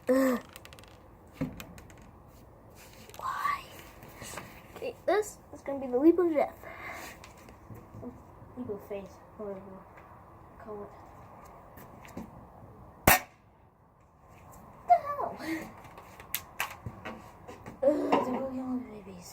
Ugh. Why? Okay, this is gonna be the leap of death. Leap of faith, whatever you call it. What the hell? Ugh, they're really young babies.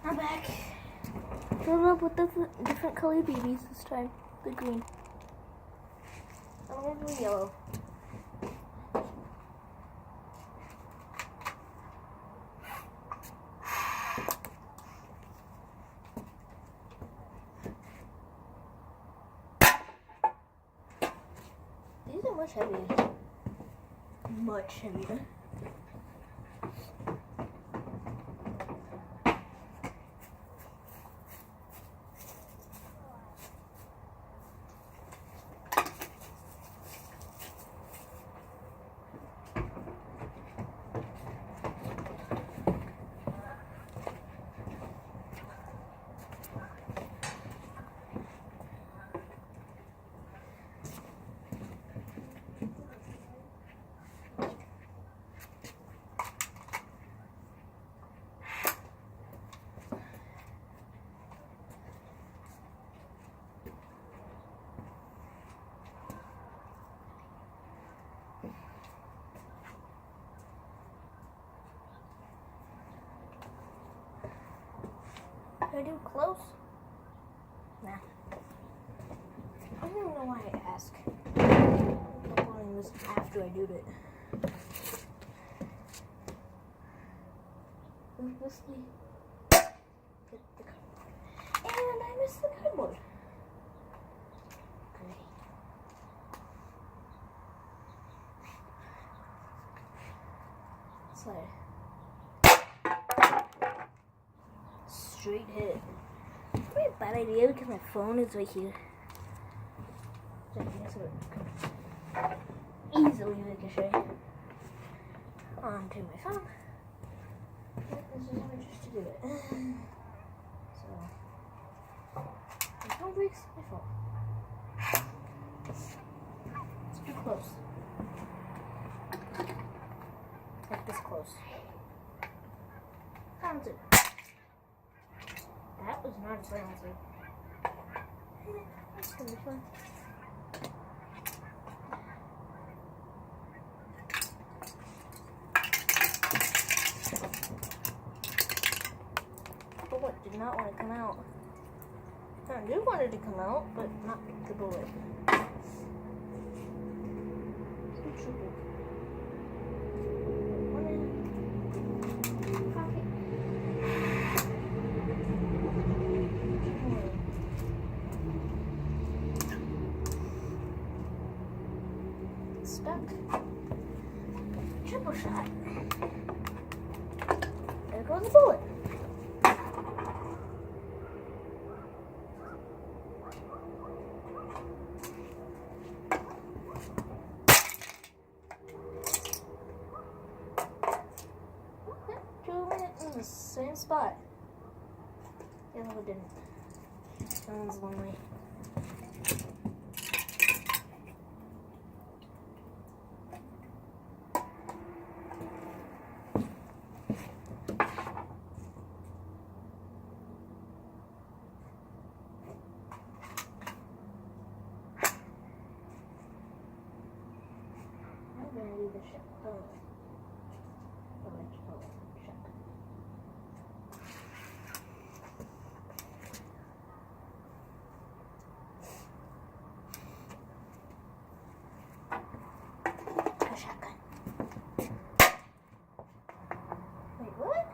I'm back. Filled up with the different colored babies this time. The green. I'm gonna do yellow. These are much heavier. Much heavier. Should I do close? Nah. I don't even know why I ask. The one was after I did it. Ruthlessly hit the cardboard. And I missed the cardboard. Great. Slide. Straight hit. Probably a bad idea because my phone is right here. So I guess it would easily ricochet onto my phone. But this is how I just to do it. So, if phone breaks, my phone. It's too close. Like this close. Found it. That was not a silencer. That's gonna be fun. not want to come out. I do want it to come out, but not the bullet. Stuck. Triple shot. There goes the bullet. In the same spot. The other one didn't. That one's lonely. I'm gonna leave the ship. Shotgun. Wait, what?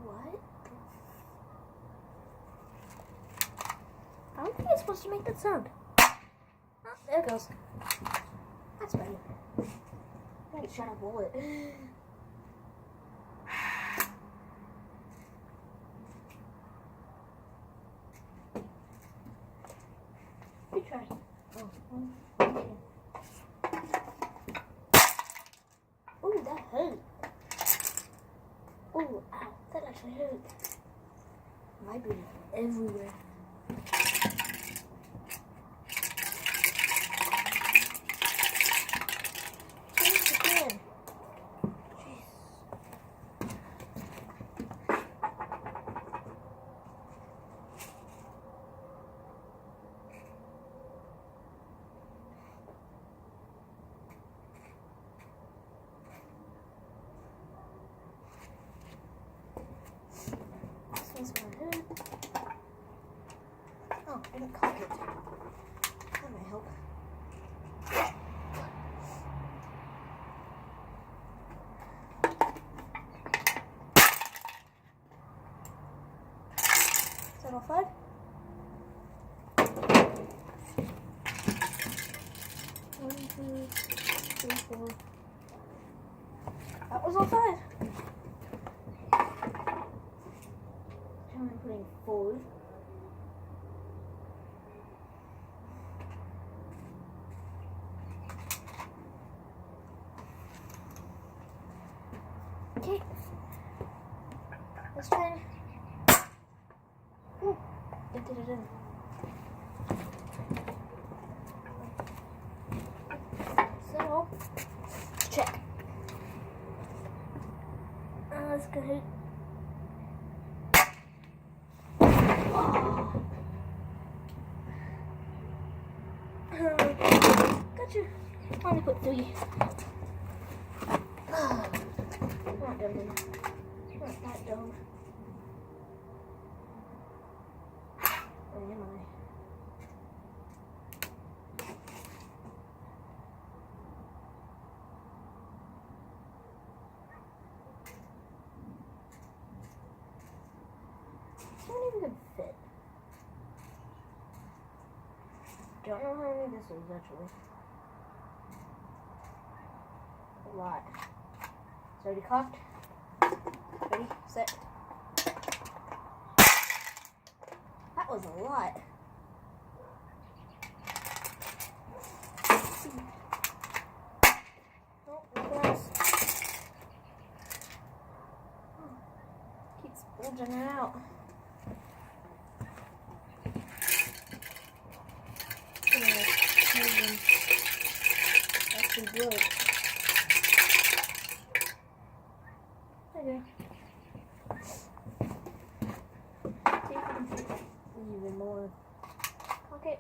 What? I don't think it's supposed to make that sound. Oh, there it goes. That's better. I shot a bullet. Good try. Oh, okay. Ooh, that hurt. Ooh, ow, that actually hurt. Vibrated everywhere. Change the can. Jeez. This one's gonna hurt. Oh, I didn't cock it. That might help. Is that all five? One, two, three, four. That was all five. I'm putting four. Okay. Let's try and... Ooh, it did it in. So, let's check. Let's go ahead. Gotcha. I only put 3. Not dumb. Not that dumb. Where am I? This one even could fit. Don't know how many this is actually. A lot. It's already cocked. Ready, set. That was a lot. Oh, nothing else. Oh, keeps bulging it out. Actually broke. Okay. See if we can fit even more. Okay.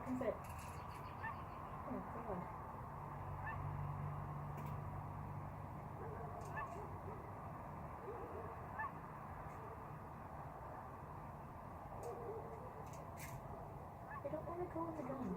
back and fit. Oh god. I don't want to go with the gun.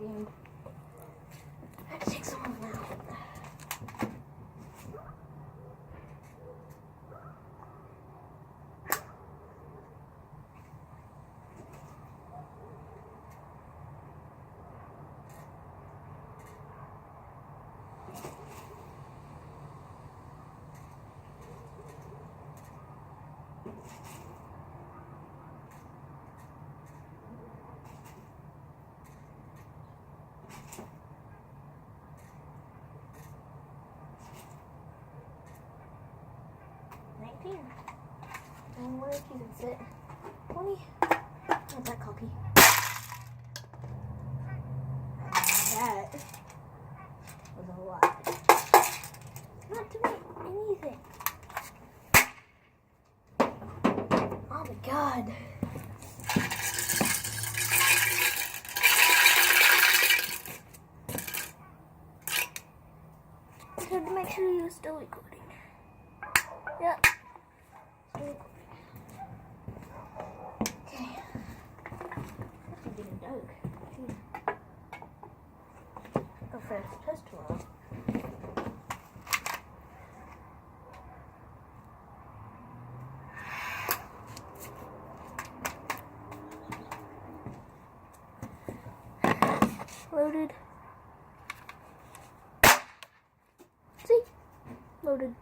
And I have to take some of them out. And where you can sit. 20. Not that cocky. That was a lot. Not doing anything. Oh my god. I had to make sure you're still recording. Yep. Still recording. Okay. It's getting dark. Go first. Test tomorrow. Loaded. See? Loaded.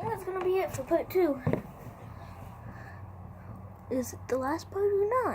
That's gonna be it for part 2. Is it the last part or not?